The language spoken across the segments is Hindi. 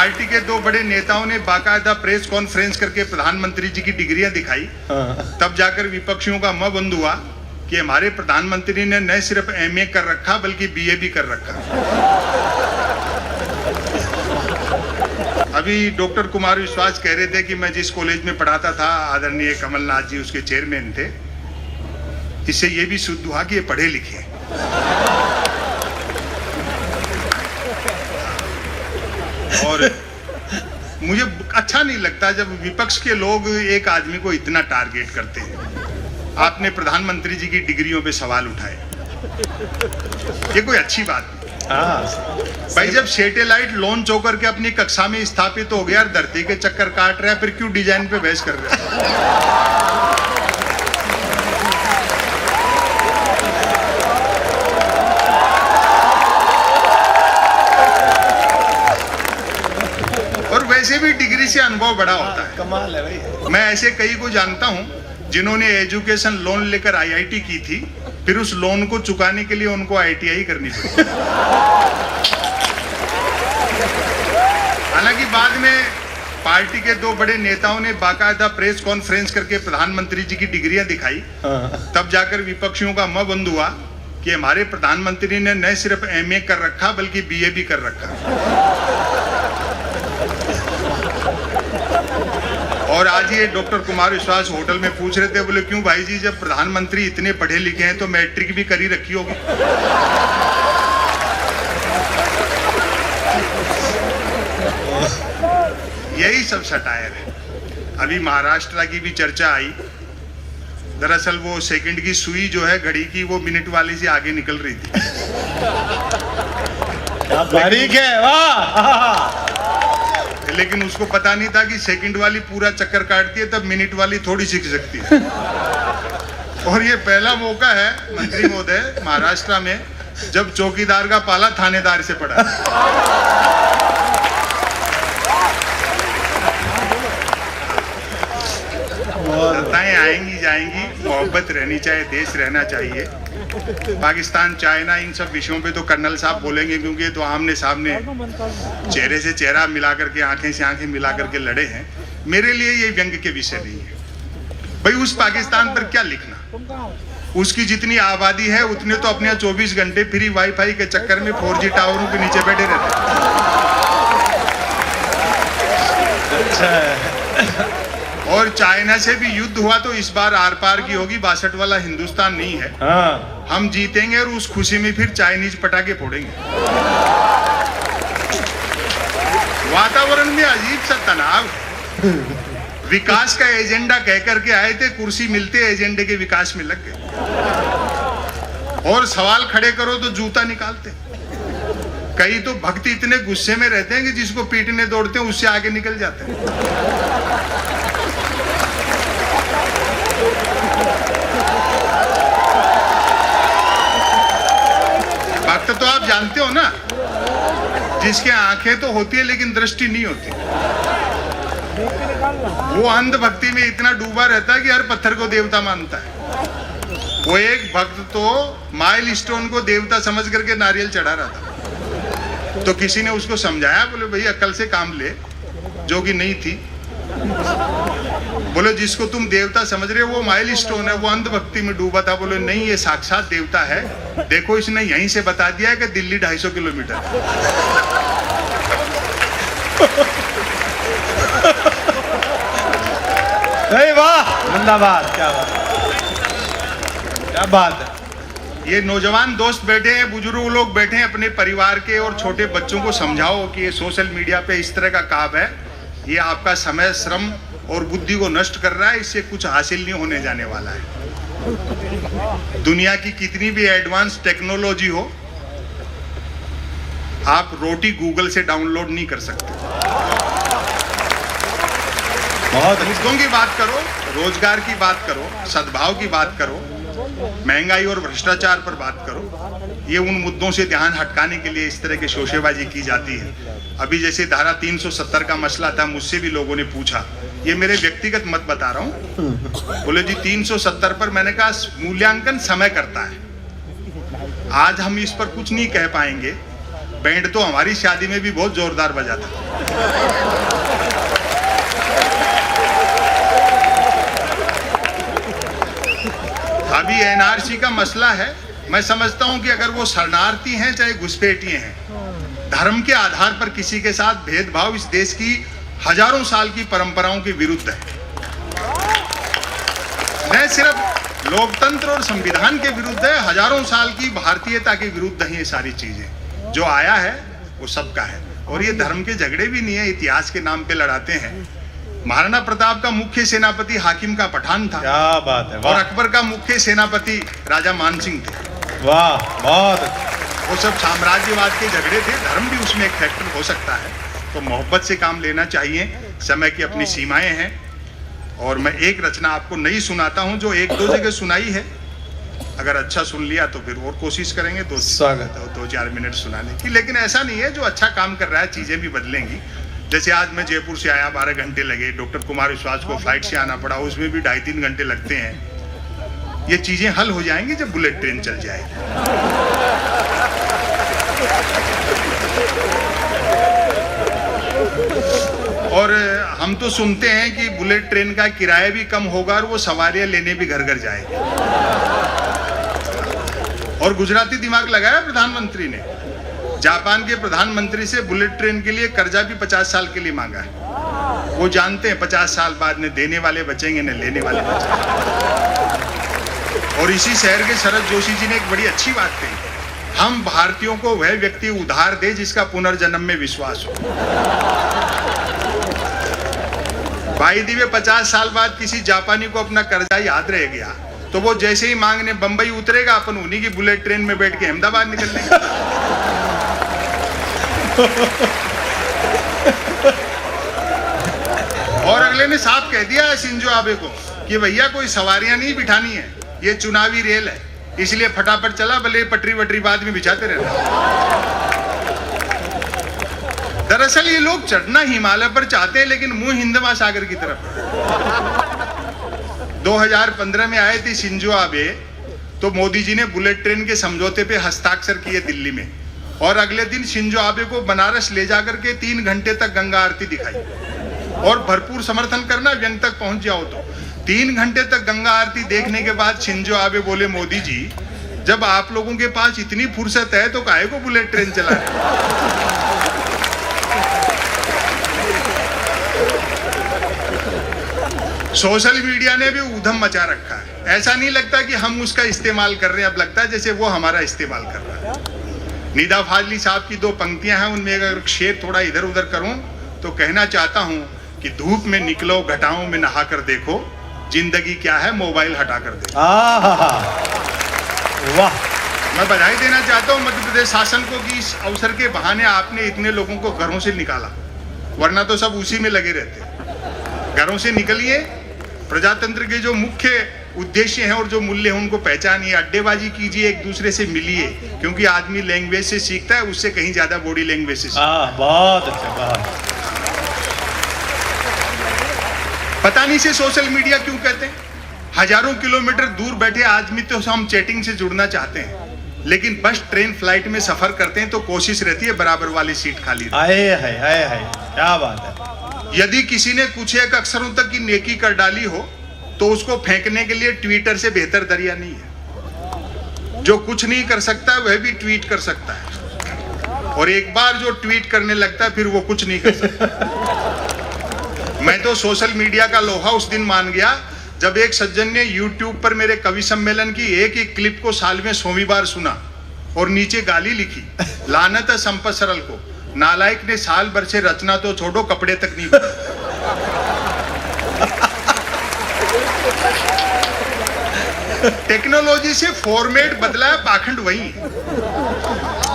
पार्टी के दो बड़े नेताओं ने बाकायदा प्रेस कॉन्फ्रेंस करके प्रधानमंत्री जी की डिग्रियां दिखाई। तब जाकर विपक्षियों का मुंह बंद हुआ कि हमारे प्रधानमंत्री ने न सिर्फ एमए कर रखा बल्कि बीए भी कर रखा। अभी डॉक्टर कुमार विश्वास कह रहे थे कि मैं जिस कॉलेज में पढ़ाता था, आदरणीय कमलनाथ जी उसके चेयरमैन थे। इससे ये भी सिद्ध हुआ कि ये पढ़े लिखे हैं। और मुझे अच्छा नहीं लगता जब विपक्ष के लोग एक आदमी को इतना टारगेट करते हैं। आपने प्रधानमंत्री जी की डिग्रियों पे सवाल उठाए, ये कोई अच्छी बात नहीं। भाई जब सैटेलाइट लॉन्च होकर के अपनी कक्षा में स्थापित हो गया, धरती के चक्कर काट रहा है, फिर क्यों डिजाइन पे बहस कर रहा है? वैसे भी डिग्री से अनुभव बड़ा होता है। कमाल है भाई। मैं ऐसे कई को जानता हूं जिन्होंने एजुकेशन लोन लेकर आईआईटी की थी, फिर उस लोन को चुकाने के लिए उनको आईटीआई करनी पड़ी। हालांकि बाद में पार्टी के दो बड़े नेताओं ने बाकायदा प्रेस कॉन्फ्रेंस करके प्रधानमंत्री जी की डिग्रियां दिखाई। तब जाकर विपक्षियों का मुंह बंद हुआ कि हमारे प्रधानमंत्री ने न सिर्फ एमए कर रखा बल्कि बीए भी कर रखा। और आज ये डॉक्टर कुमार विश्वास होटल में पूछ रहे थे, बोले क्यों भाई जी, जब प्रधानमंत्री इतने पढ़े लिखे हैं तो मैट्रिक भी करी रखी होगी। यही सब सटायर है। अभी महाराष्ट्र की भी चर्चा आई। दरअसल वो सेकंड की सुई जो है घड़ी की, वो मिनट वाली से आगे निकल रही थी। बारीक है, वाह। लेकिन उसको पता नहीं था कि सेकंड वाली पूरा चक्कर काटती है, तब मिनट वाली थोड़ी सीख सकती है। और ये पहला मौका है मंत्री महोदय महाराष्ट्र में जब चौकीदार का पाला थानेदार से पड़ा। सत्ताएं आएंगी जाएंगी, मोहब्बत रहनी चाहिए, देश रहना चाहिए। पाकिस्तान, चाइना, इन सब विषयों पे तो कर्नल साहब बोलेंगे, क्योंकि तो आमने सामने चेहरे से चेहरा मिला करके, आंखें से आंखें मिला करके लड़े हैं। मेरे लिए ये व्यंग के विषय नहीं है। भाई उस पाकिस्तान पर क्या लिखना, उसकी जितनी आबादी है उतने तो अपने 24 घंटे फ्री वाईफाई के चक्कर में 4G टावरों के नीचे बैठे रहते हैं। और चाइना से भी युद्ध हुआ तो इस बार आर पार की होगी, 62 वाला हिंदुस्तान नहीं है। हम जीतेंगे और उस खुशी में फिर चाइनीज पटाखे फोड़ेंगे। वातावरण में अजीब सा तनाव। विकास का एजेंडा कह करके आए थे, कुर्सी मिलते एजेंडे के विकास में लग गए। और सवाल खड़े करो तो जूता निकालते। कई तो भक्त इतने गुस्से में रहते हैं कि जिसको पीटने दौड़ते हैं उससे आगे निकल जाते हैं। भक्त तो आप जानते हो ना, जिसके आंखें तो होती है लेकिन दृष्टि नहीं होती। वो अंध भक्ति में इतना डूबा रहता है कि हर पत्थर को देवता मानता है। वो एक भक्त तो माइल स्टोन को देवता समझ करके नारियल चढ़ा रहा था। तो किसी ने उसको समझाया, बोले भाई अकल से काम ले, जो कि नहीं थी। बोले जिसको तुम देवता समझ रहे हो वो माइल स्टोन है, वो अंध भक्ति में डूबा था। बोले नहीं, ये साक्षात देवता है। देखो इसने यहीं से बता दिया है कि दिल्ली 250 किलोमीटर। वाह, जिंदाबाद। क्या बात, क्या बात है। ये नौजवान दोस्त बैठे हैं, बुजुर्ग लोग बैठे हैं, अपने परिवार के और छोटे बच्चों को समझाओ कि ये सोशल मीडिया पे इस तरह का काम है, ये आपका समय, श्रम और बुद्धि को नष्ट कर रहा है। इससे कुछ हासिल नहीं होने जाने वाला है। दुनिया की कितनी भी एडवांस टेक्नोलॉजी हो, आप रोटी गूगल से डाउनलोड नहीं कर सकते। बहुत मुद्दों की बात करो, रोजगार की बात करो, सद्भाव की बात करो, महंगाई और भ्रष्टाचार पर बात करो। ये उन मुद्दों से ध्यान हटकाने के लिए इस तरह की शोशेबाजी की जाती है। अभी जैसे धारा 370 का मसला था, मुझसे भी लोगों ने पूछा, ये मेरे व्यक्तिगत मत बता रहा हूँ। बोले जी 370 पर मैंने कहा मूल्यांकन समय करता है। आज हम इस पर कुछ नहीं कह पाएंगे, बैंड तो हमारी शादी में भी बहुत जोरदार बजा था। अभी एनआरसी का मसला है। मैं समझता हूं कि अगर वो शरणार्थी हैं चाहे घुसपैठिए हैं, धर्म के आधार पर किसी के साथ भेदभाव इस देश की हजारों साल की परंपराओं के विरुद्ध है। न सिर्फ लोकतंत्र और संविधान के विरुद्ध है, हजारों साल की भारतीयता के विरुद्ध है। ये सारी चीजें जो आया है वो सबका है, और ये धर्म के झगड़े भी नहीं है, इतिहास के नाम पे लड़ाते हैं। महाराणा प्रताप का मुख्य सेनापति हाकिम का पठान था। क्या बात है, और अकबर का मुख्य सेनापति राजा मानसिंह थे। वाह, बहुत। वो सब साम्राज्यवाद के झगड़े थे, धर्म भी उसमें एक फैक्टर हो सकता है। तो मोहब्बत से काम लेना चाहिए, समय की अपनी सीमाएं हैं। और मैं एक रचना आपको नई सुनाता हूं जो एक दो जगह सुनाई है, अगर अच्छा सुन लिया तो फिर और कोशिश करेंगे दो चार मिनट सुनाने की। लेकिन ऐसा नहीं है, जो अच्छा काम कर रहा है चीजें भी बदलेंगी। जैसे आज मैं जयपुर से आया, 12 घंटे लगे, डॉक्टर कुमार विश्वास को फ्लाइट से आना पड़ा, उसमें भी 2.5-3 घंटे लगते हैं। ये चीजें हल हो जाएंगी जब बुलेट ट्रेन चल जाएगी। और हम तो सुनते हैं कि बुलेट ट्रेन का किराया भी कम होगा और वो सवारियां लेने भी घर घर जाएगी। और गुजराती दिमाग लगाया प्रधानमंत्री ने। जापान के प्रधानमंत्री से बुलेट ट्रेन के लिए कर्जा भी 50 साल के लिए मांगा है। वो जानते हैं 50 साल बाद न देने वाले बचेंगे न लेने वाले बचेंगे। और इसी शहर के शरद जोशी जी ने एक बड़ी अच्छी बात कही, हम भारतीयों को वह व्यक्ति उधार दे जिसका पुनर्जन्म में विश्वास हो। भाई दिवे 50 साल बाद किसी जापानी को अपना कर्जा याद रह गया तो वो जैसे ही मांगने बंबई उतरेगा, अपन उन्हीं की बुलेट ट्रेन में बैठ के अहमदाबाद निकल लेंगे। और अगले ने साफ कह दिया है शिंजो आबे को कि भैया कोई सवारियां नहीं बिठानी है, ये चुनावी रेल है, इसलिए फटाफट चला, भले पटरी वटरी बाद में बिछाते रहना। दरअसल ये लोग चढ़ना हिमालय पर चाहते हैं लेकिन मुंह हिंद महासागर की तरफ। 2015 में आए थे शिंजो आबे, तो मोदी जी ने बुलेट ट्रेन के समझौते पे हस्ताक्षर किए दिल्ली में, और अगले दिन शिंजो आबे को बनारस ले जाकर के 3 घंटे तक गंगा आरती दिखाई। और भरपूर समर्थन करना, व्यंग तक पहुंच जाओ तो 3 घंटे तक गंगा आरती देखने के बाद शिंजो आबे बोले, मोदी जी जब आप लोगों के पास इतनी फुर्सत है तो काहे को बुलेट ट्रेन चला रहे? सोशल मीडिया ने भी ऊधम मचा रखा है। ऐसा नहीं लगता कि हम उसका इस्तेमाल कर रहे हैं, अब लगता है जैसे वो हमारा इस्तेमाल कर रहा है। निदा फाजली साहब की 2 पंक्तियां हैं, उनमें अगर शेर थोड़ा इधर उधर करूं तो कहना चाहता हूं कि धूप में निकलो घटाओं में नहा कर देखो, जिंदगी क्या है मोबाइल हटा कर देखो। वाह। मैं बधाई देना चाहता हूं मध्य प्रदेश शासन को कि इस अवसर के बहाने आपने इतने लोगों को घरों से निकाला, वरना तो सब उसी में लगे रहते। घरों से निकलिए, प्रजातंत्र के जो मुख्य उद्देश्य हैं और जो मूल्य हैं उनको पहचानिए, अड्डेबाजी कीजिए, एक दूसरे से मिलिए, क्योंकि आदमी लैंग्वेज से सीखता है, उससे कहीं ज्यादा बॉडी लैंग्वेज से सीखता है। बहुत अच्छा, बहुत। पता नहीं से सोशल मीडिया क्यों कहते हैं। हजारों किलोमीटर दूर बैठे आदमी तो हम चैटिंग से जुड़ना चाहते हैं, लेकिन बस ट्रेन फ्लाइट में सफर करते हैं तो कोशिश रहती है बराबर वाली सीट खाली रहे। आए, क्या बात है। यदि किसी ने कुछ एक अक्षरों तक की नेकी कर डाली हो तो उसको फेंकने के लिए ट्विटर से बेहतर दरिया नहीं है। जो कुछ नहीं कर सकता वह भी ट्वीट कर सकता है, और एक बार जो ट्वीट करने लगता है फिर वो कुछ नहीं कर सकता। मैं तो सोशल मीडिया का लोहा उस दिन मान गया जब एक सज्जन ने YouTube पर मेरे कवि सम्मेलन की एक ही क्लिप को साल में 100वीं बार सुना और नीचे गाली लिखी, लानत है संपत सरल को, नालायक ने साल भर से रचना तो छोड़ो कपड़े तक नहीं बने। टेक्नोलॉजी से फॉर्मेट बदला है, पाखंड वही है।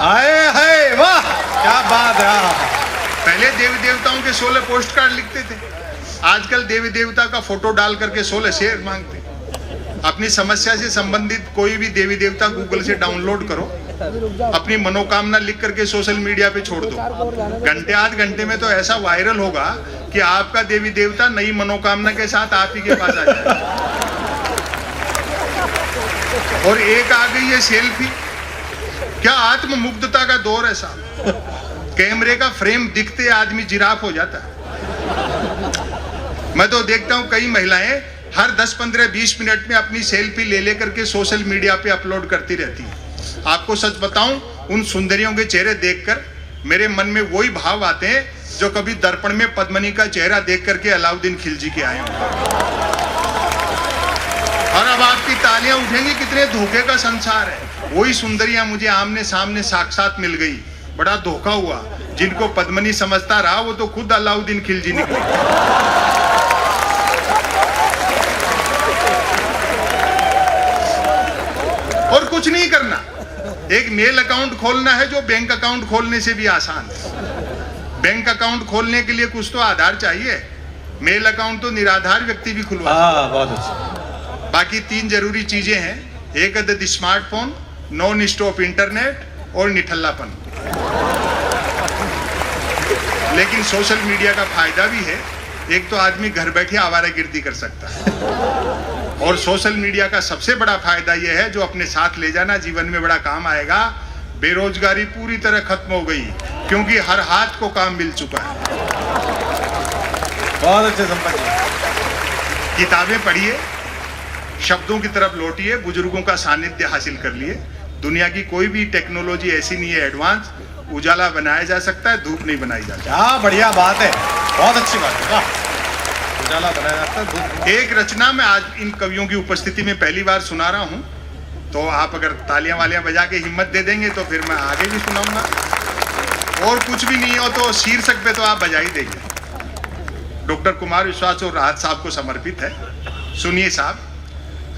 आए वाह, क्या बात है। पहले देवी देवताओं के 16 पोस्ट कार्ड लिखते थे, आजकल देवी देवता का फोटो डाल करके 16 शेयर मांगते। अपनी समस्या से संबंधित कोई भी देवी देवता गूगल से डाउनलोड करो, अपनी मनोकामना लिख करके सोशल मीडिया पे छोड़ दो, घंटे आध घंटे में तो ऐसा वायरल होगा कि आपका देवी देवता नई मनोकामना के साथ आप ही के पास आ जाएगा। और एक आ गई है सेल्फी, क्या आत्ममुग्धता का दौर है साहब। कैमरे का फ्रेम दिखते आदमी जिराफ हो जाता है। मैं तो देखता हूं कई महिलाएं हर 10, 15, 20 मिनट में अपनी सेल्फी ले लेकर के सोशल मीडिया पे अपलोड करती रहती हैं। आपको सच बताऊं, उन सुंदरियों के चेहरे देखकर मेरे मन में वही भाव आते हैं जो कभी दर्पण में पद्मनी का चेहरा देख करके अलाउद्दीन खिलजी के आए होंगे। और अब आपकी तालियां उठेंगी, कितने धोखे का संसार है। वही सुंदरियां मुझे आमने सामने साक्षात मिल गई, बड़ा धोखा हुआ। जिनको पद्मनी समझता रहा वो तो खुद अलाउद्दीन खिलजी निकले। और कुछ नहीं करना, एक मेल अकाउंट खोलना है जो बैंक अकाउंट खोलने से भी आसान है। बैंक अकाउंट खोलने के लिए कुछ तो आधार चाहिए, मेल अकाउंट तो निराधार व्यक्ति भी खुलवा। बहुत अच्छा। बाकी 3 जरूरी चीजें हैं, एक अदद स्मार्टफोन, नॉन स्टॉप इंटरनेट और निठल्लापन। लेकिन सोशल मीडिया का फायदा भी है, एक तो आदमी घर बैठे आवारागर्दी कर सकता है, और सोशल मीडिया का सबसे बड़ा फायदा यह है जो अपने साथ ले जाना जीवन में बड़ा काम आएगा। बेरोजगारी पूरी तरह खत्म हो गई क्योंकि हर हाथ को काम मिल चुका है। बहुत अच्छे संपत्ति। किताबें पढ़िए, शब्दों की तरफ लौटिए, बुजुर्गों का सानिध्य हासिल कर लिए। दुनिया की कोई भी टेक्नोलॉजी ऐसी नहीं है एडवांस, उजाला बनाया जा सकता है, धूप नहीं बनाई जा सकती। क्या बढ़िया बात है, बहुत अच्छी बात है। वाह, उजाला बनाया जाता है, धूप। एक रचना में आज इन कवियों की उपस्थिति में पहली बार सुना रहा हूं, तो आप अगर तालियां वालियां बजा के हिम्मत दे देंगे तो फिर मैं आगे भी सुनाऊंगा। और कुछ भी नहीं हो तो शीर्षक पे तो आप बजा ही देंगे। डॉक्टर कुमार विश्वास और राहत साहब को समर्पित है। सुनिए साहब,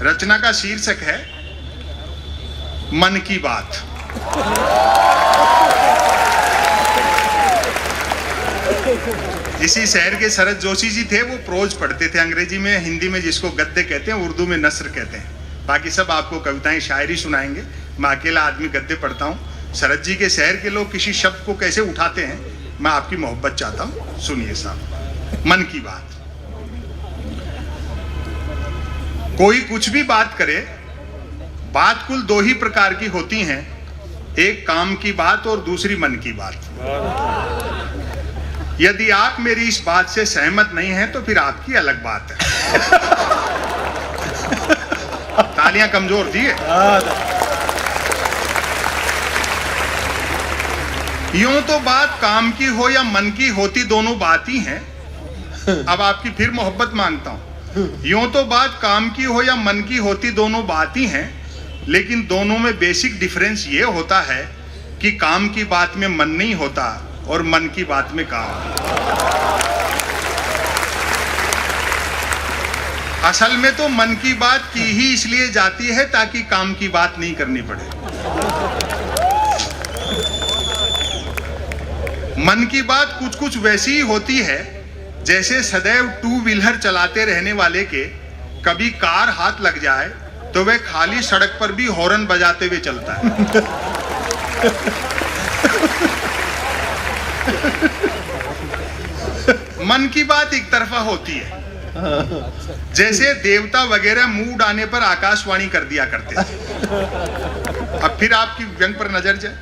रचना का शीर्षक है मन की बात। इसी शहर के शरद जोशी जी थे, वो प्रोज पढ़ते थे अंग्रेजी में, हिंदी में जिसको गद्य कहते हैं, उर्दू में नस्र कहते हैं। बाकी सब आपको कविताएं शायरी सुनाएंगे, मैं अकेला आदमी गद्य पढ़ता हूँ। शरद जी के शहर के लोग किसी शब्द को कैसे उठाते हैं, मैं आपकी मोहब्बत चाहता हूँ। सुनिए साहब, मन की बात। कोई कुछ भी बात करे, बात कुल 2 ही प्रकार की होती हैं, एक काम की बात और दूसरी मन की बात। यदि आप मेरी इस बात से सहमत नहीं हैं तो फिर आपकी अलग बात है। तालियां कमजोर थी। यूं तो बात काम की हो या मन की होती, दोनों बात ही हैं। अब आपकी फिर मोहब्बत मांगता हूं। यूं तो बात काम की हो या मन की होती, दोनों बात ही हैं, लेकिन दोनों में बेसिक डिफरेंस ये होता है कि काम की बात में मन नहीं होता और मन की बात में काम। असल में तो मन की बात की ही इसलिए जाती है ताकि काम की बात नहीं करनी पड़े। मन की बात कुछ कुछ वैसी ही होती है जैसे सदैव 2 व्हीलर चलाते रहने वाले के कभी कार हाथ लग जाए तो वह खाली सड़क पर भी हॉर्न बजाते हुए चलता है। मन की बात एक तरफा होती है, जैसे देवता वगैरह मूड आने पर आकाशवाणी कर दिया करते थे। अब फिर आपकी व्यंग पर नजर जाए।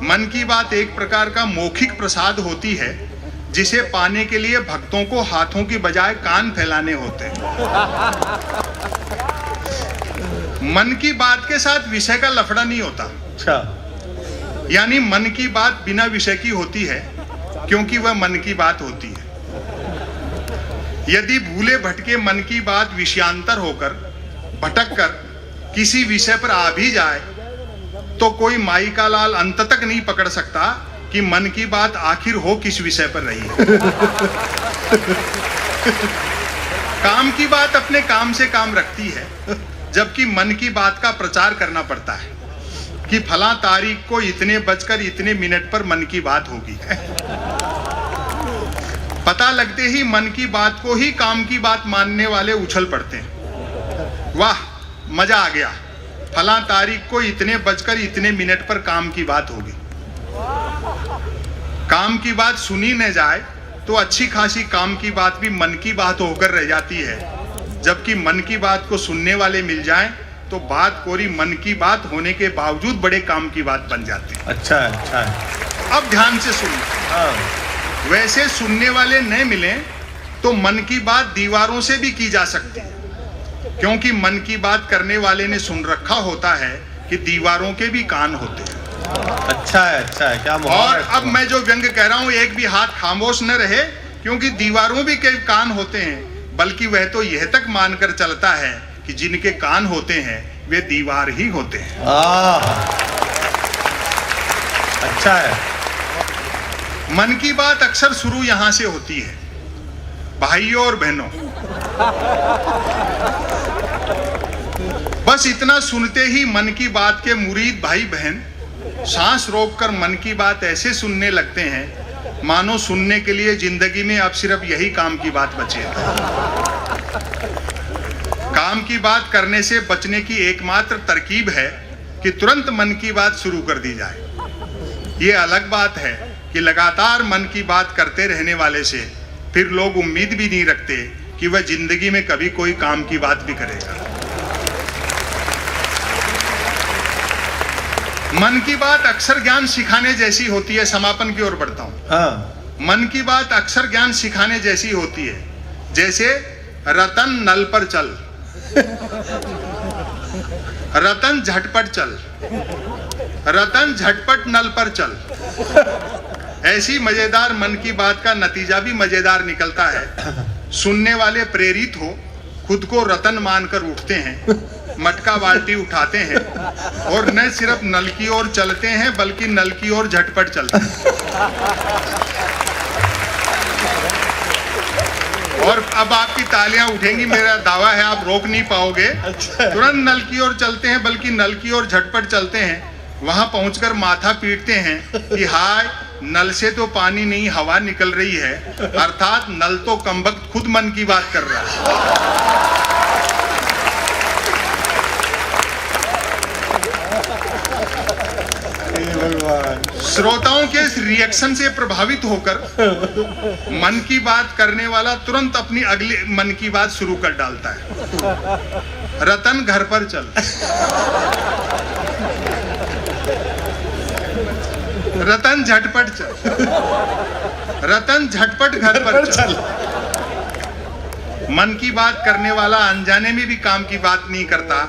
मन की बात एक प्रकार का मौखिक प्रसाद होती है जिसे पाने के लिए भक्तों को हाथों की बजाय कान फैलाने होते हैं। मन की बात के साथ विषय का लफड़ा नहीं होता। अच्छा। यानी मन की बात बिना विषय की होती है क्योंकि वह मन की बात होती है। यदि भूले भटके मन की बात विषयांतर होकर भटक कर किसी विषय पर आ भी जाए तो कोई माई का लाल अंत तक नहीं पकड़ सकता कि मन की बात आखिर हो किस विषय पर रही है। काम की बात अपने काम से काम रखती है, जबकि मन की बात का प्रचार करना पड़ता है कि फला तारीख को इतने बजकर इतने मिनट पर मन की बात होगी। पता लगते ही मन की बात को ही काम की बात मानने वाले उछल पड़ते हैं। वाह, मजा आ गया, फला तारीख को इतने बजकर इतने मिनट पर काम की बात होगी। काम की बात सुनी न जाए तो अच्छी खासी काम की बात भी मन की बात होकर रह जाती है, जबकि मन की बात को सुनने वाले मिल जाएं तो बात कोरी मन की बात होने के बावजूद बड़े काम की बात बन जाती है। अच्छा है, अच्छा है। अब ध्यान से सुनना। हाँ, वैसे सुनने वाले न मिले तो मन की बात दीवारों से भी की जा सकती है, क्योंकि मन की बात करने वाले ने सुन रखा होता है कि दीवारों के भी कान होते हैं। अच्छा है, अच्छा है। क्या मुहावरा और है अब मैं जो व्यंग कह रहा हूं, एक भी हाथ खामोश न रहे, क्योंकि दीवारों भी कई कान होते हैं, बल्कि वह तो यह तक मानकर चलता है कि जिनके कान होते हैं वे दीवार ही होते हैं। अच्छा है। मन की बात अक्सर शुरू यहां से होती है, भाइयों और बहनों। बस इतना सुनते ही मन की बात के मुरीद भाई बहन सांस रोककर मन की बात ऐसे सुनने लगते हैं मानो सुनने के लिए जिंदगी में अब सिर्फ यही काम की बात बची है। काम की बात करने से बचने की एकमात्र तरकीब है कि तुरंत मन की बात शुरू कर दी जाए। ये अलग बात है कि लगातार मन की बात करते रहने वाले से फिर लोग उम्मीद भी नहीं रखते कि वह जिंदगी में कभी कोई काम की बात भी करेगा। मन की बात अक्सर ज्ञान सिखाने जैसी होती है। समापन की ओर बढ़ता हूं। हाँ, मन की बात अक्सर ज्ञान सिखाने जैसी होती है, जैसे रतन नल पर चल, रतन झटपट चल, रतन झटपट नल पर चल। ऐसी मजेदार मन की बात का नतीजा भी मजेदार निकलता है। सुनने वाले प्रेरित हो खुद को रतन मानकर उठते हैं, मटका बाल्टी उठाते हैं और न सिर्फ नल की ओर चलते हैं बल्कि नल की ओर झटपट चलते हैं। और अब आपकी तालियां उठेंगी, मेरा दावा है आप रोक नहीं पाओगे। तुरंत नल की ओर चलते हैं बल्कि नल की ओर झटपट चलते हैं। वहां पहुंचकर माथा पीटते हैं कि हाय, नल से तो पानी नहीं हवा निकल रही है, अर्थात नल तो कमबख्त खुद मन की बात कर रहा है। श्रोताओं के इस रिएक्शन से प्रभावित होकर मन की बात करने वाला तुरंत अपनी अगली मन की बात शुरू कर डालता है। रतन घर पर चल, रतन झटपट चल, रतन झटपट घर पर चल। मन की बात करने वाला अनजाने में भी काम की बात नहीं करता।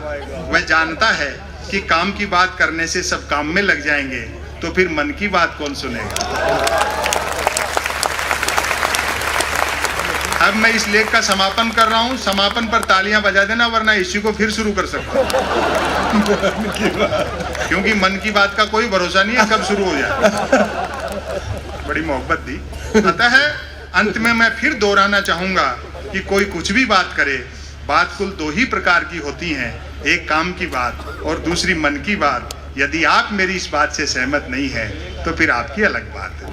वह जानता है कि काम की बात करने से सब काम में लग जाएंगे, तो फिर मन की बात कौन सुनेगा। अब मैं इस लेख का समापन कर रहा हूं। समापन पर तालियां बजा देना, वरना इसी को फिर शुरू कर सकता हूं। क्योंकि मन की बात का कोई भरोसा नहीं है कब शुरू हो जाए। बड़ी मोहब्बत दी। अतः अंत में मैं फिर दोहराना चाहूंगा कि कोई कुछ भी बात करे, बात कुल दो ही प्रकार की होती हैं, एक काम की बात और दूसरी मन की बात। यदि आप मेरी इस बात से सहमत नहीं है तो फिर आपकी अलग बात है।